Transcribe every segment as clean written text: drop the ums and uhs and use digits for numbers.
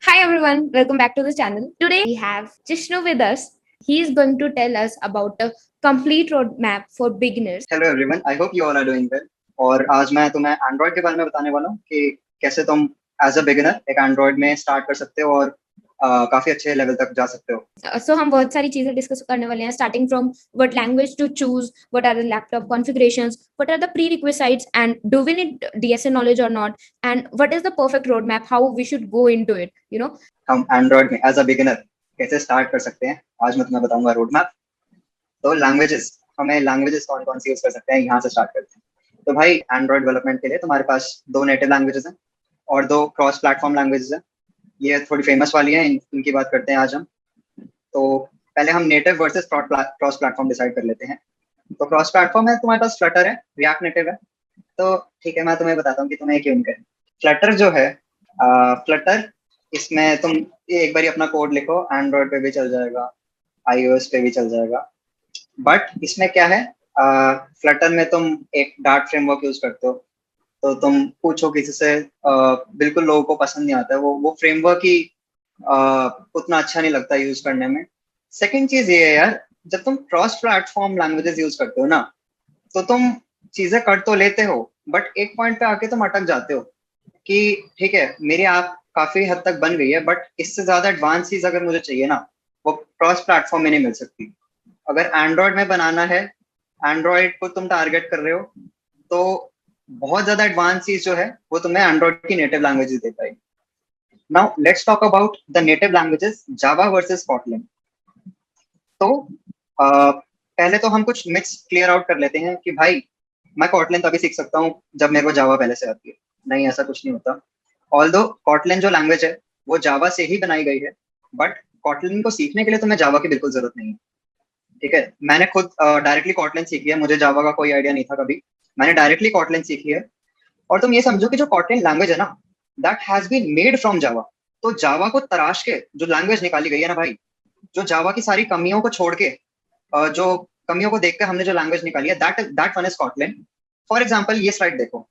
Hi everyone, welcome back to the channel. Today we have Jishnu with us. He is going to tell us about a complete roadmap for beginners. Hello everyone, I hope you all are doing well. और आज मैं तुम्हें Android के बारे में बताने वाला हूँ कि कैसे तुम एज अ बिगिनर एक एंड्रॉयड में स्टार्ट कर सकते हो और काफी अच्छे लेवल तक जा सकते हो। So हम बहुत सारी चीजें डिस्कस करने वाले हैं starting from what language to choose, what are the laptop configurations, what are the prerequisites and do we need DSA knowledge or not, and what is the perfect roadmap, how we should go into it. हम Android में as a beginner कैसे start कर सकते हैं, आज मैं तुम्हें बताऊंगा रोड मैप। तो लैंग्वेजेस, हमें लैंग्वेजेस कौन कौन सी यूज कर सकते हैं, यहाँ से स्टार्ट करते हैं। तो भाई एंड्रॉयड डेवलपमेंट के लिए तुम्हारे पास दो नेटिव लैंग्वेजेस हैं और दो क्रॉस प्लेटफॉर्म लैंग्वेजेस हैं। ये थोड़ी फेमस वाली हैं, इनकी बात करते हैं आज हम। तो पहले हम native versus cross platform decide कर लेते हैं। तो क्रॉस प्लेटफॉर्म है, तुम्हारे पास फ्लटर है, रिएक्ट नेटिव है। तो ठीक है, मैं तुम्हें बताता हूँ कि तुम्हें क्यों करें। फ्लटर जो है, फ्लटर, इसमें तुम एक बार अपना कोड लिखो, एंड्रॉयड पे भी चल जाएगा, iOS पे भी चल जाएगा। बट इसमें क्या है, फ्लटर में तुम एक डार्ट फ्रेमवर्क यूज करते हो। तो तुम पूछो किसी से, बिल्कुल लोगों को पसंद नहीं आता है वो फ्रेमवर्क ही, उतना अच्छा नहीं लगता यूज करने में। सेकंड चीज ये है यार, जब तुम क्रॉस प्लेटफॉर्म लैंग्वेजेस यूज करते हो ना, तो तुम चीजें कर तो लेते हो, बट एक पॉइंट पे आके तुम अटक जाते हो कि ठीक है, मेरी ऐप काफी हद तक बन गई है, बट इससे ज्यादा एडवांस चीज अगर मुझे चाहिए ना, वो क्रॉस प्लेटफॉर्म में नहीं मिल सकती। अगर एंड्रॉयड में बनाना है, एंड्रॉयड को तुम टारगेट कर रहे हो, तो बहुत ज्यादा एडवांस चीज जो है वो तुम्हें एंड्रॉयड की नेटिव लैंग्वेजेस दे पाएगी। Now let's talk about the native languages, Java versus Kotlin. तो पहले तो हम कुछ मिथ्स क्लियर आउट कर लेते हैं कि भाई मैं कॉटलिन तभी सीख सकता हूँ जब मेरे को जावा पहले से आती है। नहीं, ऐसा कुछ नहीं होता। ऑल्दो कॉटलिन जो लैंग्वेज है वो जावा से ही बनाई गई है, बट कॉटलिन को सीखने के लिए तुम्हें जावा की बिल्कुल जरूरत नहीं है। ठीक है, मैंने खुद डायरेक्टली कॉटलिन सीखी है, मुझे जावा का कोई आइडिया नहीं था कभी। मैंने डायरेक्टली कॉटलिन सीखी है। और तुम ये समझो कि जो कॉटलिन लैंग्वेज है ना, that has been made from Java. तो जावा को तराश के जो लैंग्वेज निकाली गई है ना भाई, जो जावा की सारी कमियों को छोड़ के, जो कमियों को देखकर हमने जो लैंग्वेज निकाली है, that one is Kotlin. For example ये स्लाइड देखो,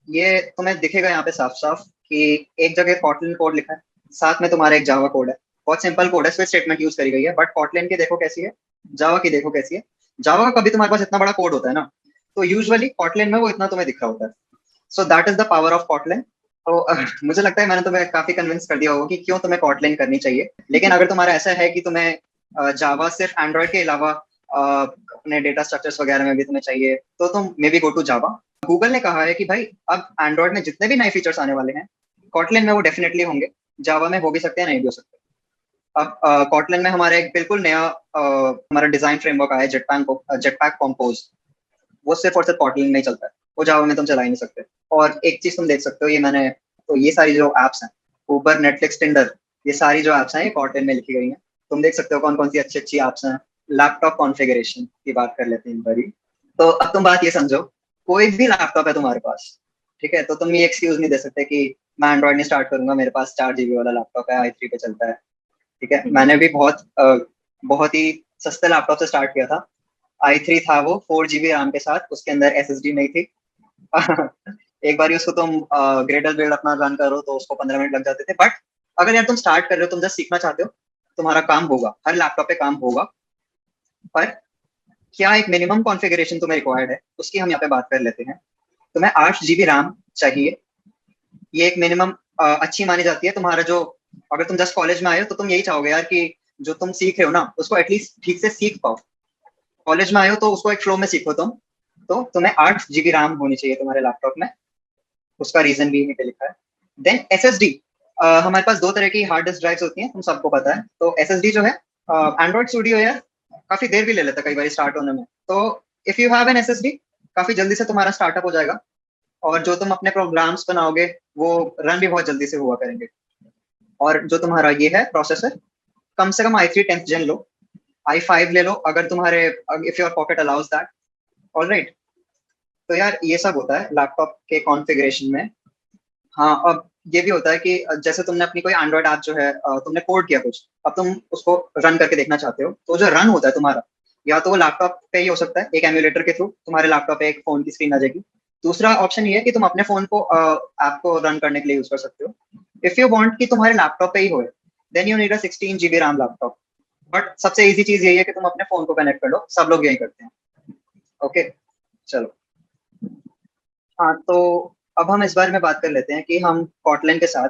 ये तुम्हें दिखेगा यहाँ पे साफ साफ कि एक जगह कॉटलिन कोड लिखा है, साथ में तुम्हारा एक जावा कोड है। बहुत सिंपल कोड है, स्विच स्टेटमेंट यूज करी गई है। बट कॉटलिन की देखो कैसी है, जावा की देखो कैसी है। जावा का कभी तुम्हारे पास इतना बड़ा कोड होता है ना, तो यूजुअली कॉटलिन में वो इतना तुम्हें दिख रहा होता है। So that is the power of Kotlin. तो मुझे लगता है मैंने तुम्हें काफी कन्विंस कर दिया होगा कि क्यों तुम्हें कॉटलिन करनी चाहिए। लेकिन अगर तुम्हारा ऐसा है कि तुम्हें जावा सिर्फ एंड्रॉयड के अलावा अपने डेटा स्ट्रक्चर्स वगैरह में भी तुम्हें चाहिए, तो तुम maybe go to Java. Google ने कहा है कि भाई अब एंड्रॉयड में जितने भी नए फीचर्स आने वाले हैं, कॉटलिन में वो डेफिनेटली होंगे, जावा में हो भी सकते हैं, नहीं भी हो सकते। अब कॉटलिन में हमारा एक बिल्कुल नया हमारा डिजाइन फ्रेमवर्क आया है, जेटपैक कॉम्पोज। वो सिर्फ और सिर्फ कॉटलिन में ही चलता है, वो जावा में तुम चला ही नहीं सकते। और एक चीज तुम देख सकते हो, ये मैंने, तो ये सारी जो एप्स हैं, उबर, नेटफ्लिक्स, टिंडर, ये सारी जो एप्स हैं ये कॉटलिन में लिखी गई हैं। तुम देख सकते हो कौन कौन सी अच्छी अच्छी एप्स हैं। लैपटॉप कॉन्फ़िगरेशन की बात कर लेते हैं बड़ी। तो अब तुम बात ये समझो, कोई भी लैपटॉप है तुम्हारे पास, ठीक है, तो तुम ये एक्सक्यूज नहीं दे सकते कि मैं एंड्रॉइड नहीं स्टार्ट करूंगा, मेरे पास 4 GB वाला लैपटॉप है, i3 पे चलता है। ठीक है, मैंने भी बहुत ही सस्ते लैपटॉप से स्टार्ट किया था। i3 था वो, 4 GB रैम के साथ, उसके अंदर SSD नहीं थी। एक बार उसको तुम ग्रेडल बिल्ड अपना रन करो तो उसको 15 मिनट लग जाते थे। बट अगर यार तुम स्टार्ट कर रहे हो, तुम जस्ट सीखना चाहते हो, तुम्हारा काम होगा, हर लैपटॉप पे काम होगा। पर क्या एक मिनिमम कॉन्फ़िगरेशन तुम्हें रिक्वायर्ड है, उसकी हम यहाँ पे बात कर लेते हैं। तुम्हें 8 GB रैम चाहिए, ये एक मिनिमम अच्छी मानी जाती है। तुम्हारा जो, अगर तुम जस्ट कॉलेज में आए हो तो तुम यही चाहोगे यार कि जो तुम सीख रहे हो ना उसको एटलीस्ट ठीक से सीख पाओ। कॉलेज में आए हो तो उसको एक फ्लो में सीखो तुम। तो तुम्हें 8 GB रैम होनी चाहिए तुम्हारे लैपटॉप में, उसका रीजन भी यहीं पे लिखा है। देन SSD, हमारे पास दो तरह की हार्ड डिस्क ड्राइव्स होती हैं, तुम सबको पता है। तो SSD जो है, एंड्रॉइड स्टूडियो यार काफी देर भी ले लेता है कई बार स्टार्ट होने में। तो if you have an SSD, काफी जल्दी से तुम्हारा स्टार्टअप हो जाएगा, और जो तुम अपने प्रोग्राम्स बनाओगे वो रन भी बहुत जल्दी से हुआ करेंगे। और जो तुम्हारा ये है प्रोसेसर, कम से कम i3 10th gen लो, i5 ले लो अगर तुम्हारे, if your pocket allows that. Alright, तो यार ये सब होता है लैपटॉप के कॉन्फ़िगरेशन में। हाँ, अब ये भी होता है कि जैसे तुमने अपनी कोई एंड्रॉइड ऐप जो है, तुमने कोड किया कुछ, अब तुम उसको रन करके देखना चाहते हो, तो जो रन होता है तुम्हारा, या तो वो लैपटॉप पे ही हो सकता है, एक एमुलेटर के थ्रू तुम्हारे लैपटॉप पे एक फोन की स्क्रीन आ जाएगी। दूसरा ऑप्शन ये है कि तुम अपने फोन को ऐप को रन करने के लिए यूज कर सकते हो। इफ यू वांट कि तुम्हारे लैपटॉप पे ही हो, then you need a 16 GB RAM laptop. But सबसे इजी चीज यही है कि तुम अपने फोन को कनेक्ट कर लो, सब लोग यही करते हैं। ओके, चलो। हाँ, तो अब हम इस बारे में बात कर लेते हैं कि हम कॉटलिन के साथ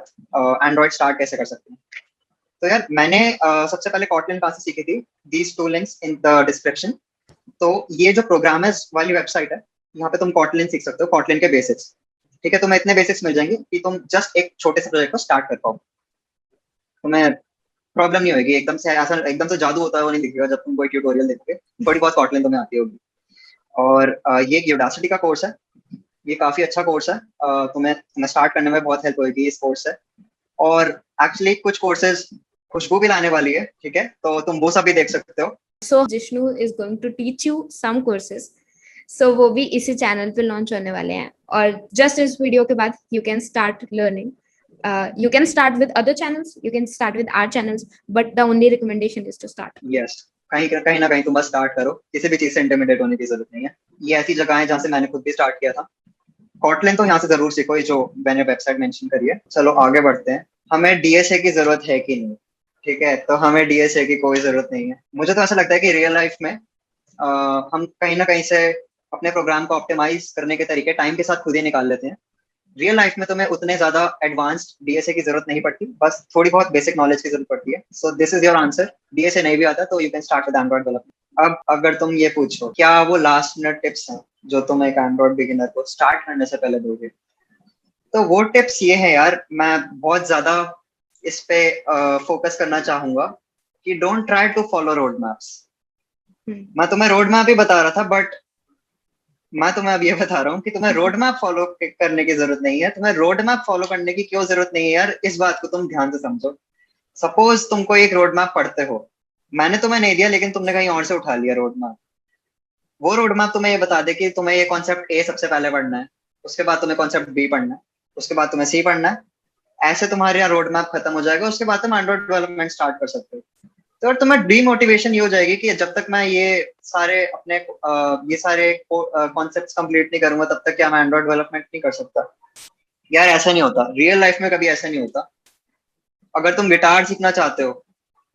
एंड्रॉइड स्टार्ट कैसे कर सकते हैं। तो यार मैंने सबसे पहले कॉटलिन कहाँ से सीखी थी, these two links in the description. तो ये जो प्रोग्रामर्स वाली वेबसाइट है, यहाँ पे तुम कॉटलिन सीख सकते हो, कॉटलिन के बेसिक्स। ठीक है, तुम्हें इतने बेसिक्स मिल जाएंगे कि तुम जस्ट एक छोटे से प्रोजेक्ट को स्टार्ट कर पाओ। तुम्हें प्रॉब्लम नहीं होगी, एकदम से ऐसा एकदम से जादू होता है वो नहीं दिखेगा जब तुम कोई ट्यूटोरियल देखोगे। थोड़ी बहुत कॉटलिन तुम्हें आती होगी। और ये यूडासिटी का कोर्स है, ये काफी अच्छा कोर्स है। तुम्हें तुम्हें स्टार्ट करने में बहुत हेल्प होगी इस कोर्स से। और एक्चुअली कुछ कोर्सेज खुशबू भी लाने वाली है, ठीक है, तो तुम वो सब भी देख सकते हो। So Jishnu is going to teach you some courses. So वो भी इसी चैनल पे लॉन्च होने वाले हैं, और जस्ट इस वीडियो के बाद you can start learning. You can start with other channels, you can start with our channels, but the only recommendation is to start. Yes, कहीं ना कहीं तुम बस स्टार्ट करो, किसी भी चीज से इंटरमीडिएट होने की जरूरत नहीं है। ये ऐसी जगह है जहाँ से मैंने खुद भी स्टार्ट किया था। कॉटलिन तो यहाँ से जरूर सीखो, ये जो मैंने वेबसाइट मेंशन करी है। चलो आगे बढ़ते हैं। हमें डीएसए की जरूरत है कि नहीं? ठीक है, तो हमें डीएसए की कोई जरूरत नहीं है। मुझे तो ऐसा लगता है कि रियल लाइफ में हम कहीं ना कहीं से अपने प्रोग्राम को ऑप्टिमाइज करने के तरीके टाइम के साथ खुद ही निकाल लेते हैं। रियल लाइफ में तुम्हें उतने ज्यादा एडवांस्ड डीएसए की जरूरत नहीं पड़ती, बस थोड़ी बहुत बेसिक नॉलेज की जरूरत पड़ती है। So this is your answer. DSA नहीं भी आता तो you can start with Android development. अब अगर तुम ये पूछो क्या वो लास्ट मिनट टिप्स हैं जो तुम एक एंड्रॉइड बिगिनर को स्टार्ट करने से पहले दोगे, तो वो टिप्स ये है यार, मैं बहुत ज्यादा इस पे फोकस करना चाहूंगा कि don't try to follow road maps. मैं तुम्हें रोड मैप ही बता रहा था, बट मैं तुम्हें अब ये बता रहा हूँ कि तुम्हें रोड मैप फॉलो करने की जरूरत नहीं है। तुम्हें रोड मैप फॉलो करने की क्यों जरूरत नहीं है यार, इस बात को तुम ध्यान से समझो। सपोज तुम कोई एक रोड मैप पढ़ते हो, मैंने तुम्हें नहीं दिया लेकिन तुमने कहीं और से उठा लिया रोड मैप। वो रोड मैप तुम्हें ये बता दे कि तुम्हें ये कॉन्सेप्ट ए सबसे पहले पढ़ना है, उसके बाद तुम्हें कॉन्सेप्ट बी पढ़ना है, उसके बाद तुम्हें सी पढ़ना है। ऐसे तुम्हारे यहाँ रोड मैप खत्म हो जाएगा, उसके बाद तुम एंड्रॉइड डेवलपमेंट स्टार्ट कर सकते हो। तो और तुम्हें डीमोटिवेशन ये हो जाएगी कि जब तक मैं ये सारे अपने ये सारे कॉन्सेप्ट्स कंप्लीट नहीं करूंगा तब तक क्या मैं एंड्रॉइड डेवलपमेंट नहीं कर सकता। यार ऐसा नहीं होता, रियल लाइफ में कभी ऐसा नहीं होता। अगर तुम गिटार सीखना चाहते हो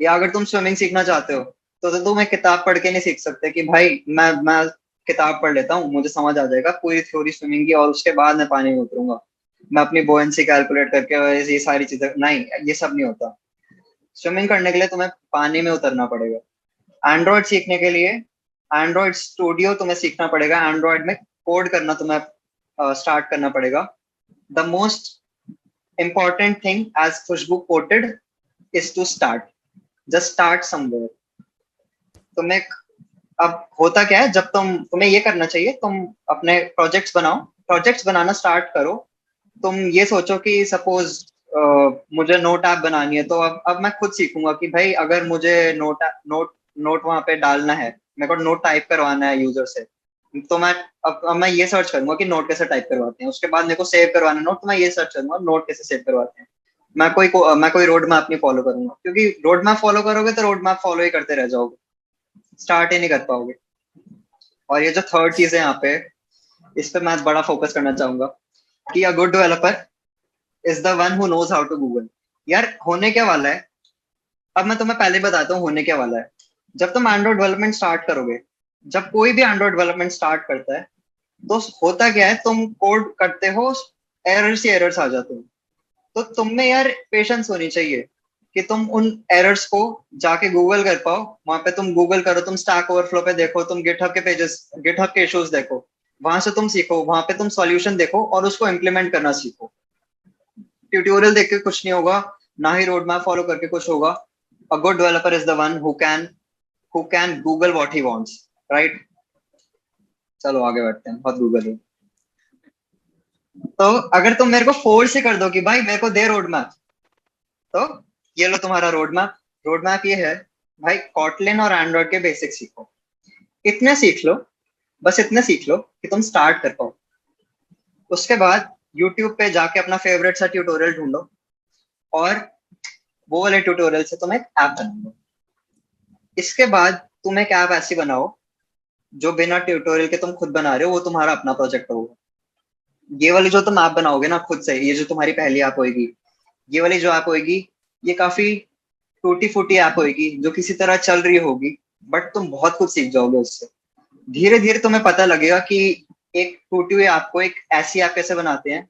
या अगर तुम स्विमिंग सीखना चाहते हो तो तुम एक किताब पढ़ के नहीं सीख सकते कि भाई मैं किताब पढ़ लेता हूँ, मुझे समझ आ जाएगा पूरी थ्योरी स्विमिंग की और उसके बाद मैं पानी में उतरूंगा, मैं अपनी बोयंसी कैलकुलेट करके ये सारी चीजें। नहीं, ये सब नहीं होता। स्विमिंग करने के लिए तुम्हें पानी में उतरना पड़ेगा। एंड्रॉइड सीखने के लिए एंड्रॉइड स्टूडियो तुम्हें सीखना पड़ेगा, एंड्रॉइड में कोड करना तुम्हें स्टार्ट करना पड़ेगा। The most important thing, as Khushbu quoted, is to start. Just start somewhere. तुम्हें अब होता क्या है, जब तुम्हें ये करना चाहिए, तुम अपने प्रोजेक्ट्स बनाओ, प्रोजेक्ट्स बनाना स्टार्ट करो। तुम ये सोचो कि सपोज मुझे नोट ऐप बनानी है, तो अब मैं खुद सीखूंगा कि भाई अगर मुझे नोट वहां पे डालना है, मेरे को नोट टाइप करवाना है यूजर से, तो अब मैं ये सर्च करूंगा कि नोट कैसे टाइप करवाते हैं। उसके बाद मेरे को सेव करवाना नोट, तो मैं ये सर्च करूंगा नोट कैसे सेव करवाते हैं। मैं कोई रोड मैप नहीं फॉलो करूंगा, क्योंकि रोड मैप फॉलो करोगे तो रोड मैप फॉलो ही करते रह जाओगे, स्टार्ट ही नहीं कर पाओगे। और ये जो थर्ड चीज है यहाँ पे, इस पे मैं बड़ा फोकस करना चाहूंगा कि a good developer is the one who knows how to Google. यार होने क्या वाला है, अब मैं तुम्हें पहले बताता हूँ होने क्या वाला है। जब तुम एंड्रॉइड डेवलपमेंट स्टार्ट करोगे, जब कोई भी एंड्रॉइड डेवलपमेंट स्टार्ट करता है, तो होता क्या है, तुम कोड करते हो, एरर्स ही एरर्स आ जाते हैं। तो तुम में यार पेशेंस होनी चाहिए कि तुम उन एरर्स को जाके गूगल कर पाओ। वहां पे तुम गूगल करो, तुम स्टैक ओवरफ्लो पे देखो, तुम गिटहब के पेजेस, गिटहब के इश्यूज देखो, वहां से तुम सीखो, वहां पे तुम सॉल्यूशन देखो और उसको इम्प्लीमेंट करना सीखो। ट्यूटोरियल देख के कुछ नहीं होगा, ना ही रोड मैप फॉलो करके कुछ होगा। अ good developer is the one who can Google what he wants, right? चलो आगे बढ़ते हैं, बहुत गूगल है। तो अगर तुम मेरे को फोर्स ही कर दो कि भाई मेरे को दे रोड मैप, तो ये लो तुम्हारा रोड मैप। रोड मैप ये है भाई, कॉटलिन और एंड्रॉइड के बेसिक सीखो, इतने सीख लो, बस इतने सीख लो कि तुम स्टार्ट कर पाओ। उसके बाद यूट्यूब पे जाके अपना फेवरेट सा ट्यूटोरियल ढूंढो और वो वाले ट्यूटोरियल से तुम एक ऐप बना लो। इसके बाद तुम एक ऐप ऐसी बनाओ जो बिना ट्यूटोरियल के तुम खुद बना रहे हो, वो तुम्हारा अपना प्रोजेक्ट होगा। ये वाली जो तुम ऐप बनाओगे ना खुद से, ये जो तुम्हारी पहली ऐप होगी, ये वाली जो ऐप होगी ये काफी टूटी फूटी ऐप होगी जो किसी तरह चल रही होगी, बट तुम बहुत कुछ सीख जाओगे उससे। धीरे धीरे तुम्हें पता लगेगा कि एक टूटी हुई ऐप को एक ऐसी ऐप कैसे बनाते हैं,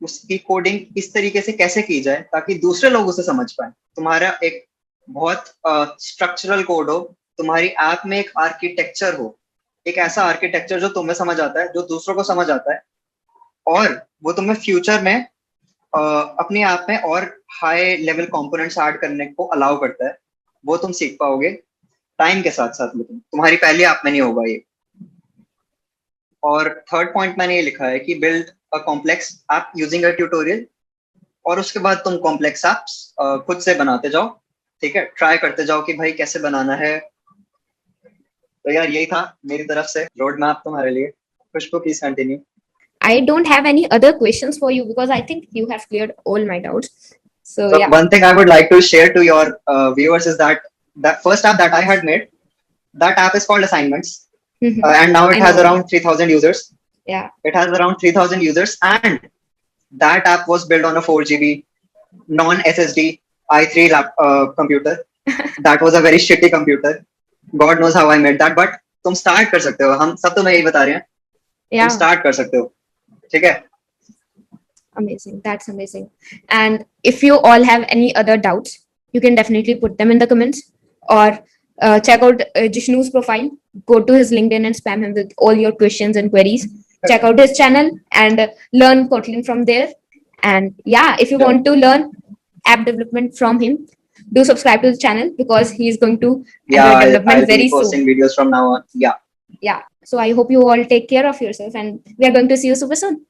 उसकी कोडिंग इस तरीके से कैसे की जाए ताकि दूसरे लोग उसे समझ पाए। तुम्हारा एक बहुत स्ट्रक्चरल कोड हो, तुम्हारी ऐप में एक आर्किटेक्चर हो, एक ऐसा आर्किटेक्चर जो तुम्हें समझ आता है, जो दूसरों को समझ आता है, और वो तुम्हें फ्यूचर में अपनी ऐप में और हाई लेवल कंपोनेंट्स ऐड करने को अलाउ करता है। वो तुम सीख पाओगे टाइम के साथ साथ में, तुम्हारी पहली ऐप में नहीं होगा ये। और थर्ड पॉइंट मैंने ये लिखा है कि build a complex app using a tutorial, और उसके बाद तुम कॉम्प्लेक्स एप्स खुद से बनाते जाओ, ठीक है, ट्राई करते जाओ कि भाई कैसे बनाना है। तो यार यही था मेरी तरफ से रोड मैप तुम्हारे लिए। Khushboo please continue. I don't have any other questions for you because I think you have cleared all my doubts. So So yeah. one thing I would like to share to your viewers is that that first app that I had made, that app is called Assignments, and now it I has know. around 3,000 users. Yeah. It has around 3,000 users, and that app was built on a 4 GB non-SSD i3 computer. That was a very shitty computer. God knows how I made that, but तुम start कर सकते हो। हम सब तुम्हें यही बता रहे हैं, Yeah. तुम start कर सकते हो, ठीक है? Amazing. That's amazing. And if you all have any other doubts, you can definitely put them in the comments, or check out Jishnu's profile. Go to his LinkedIn and spam him with all your questions and queries. Check out his channel and learn Kotlin from there. And yeah, if you Yeah. want to learn app development from him, do subscribe to the channel because he is going to Android Yeah, development I'll be very posting soon. videos from now on. Yeah. Yeah. So I hope you all take care of yourself, and we are going to see you super soon.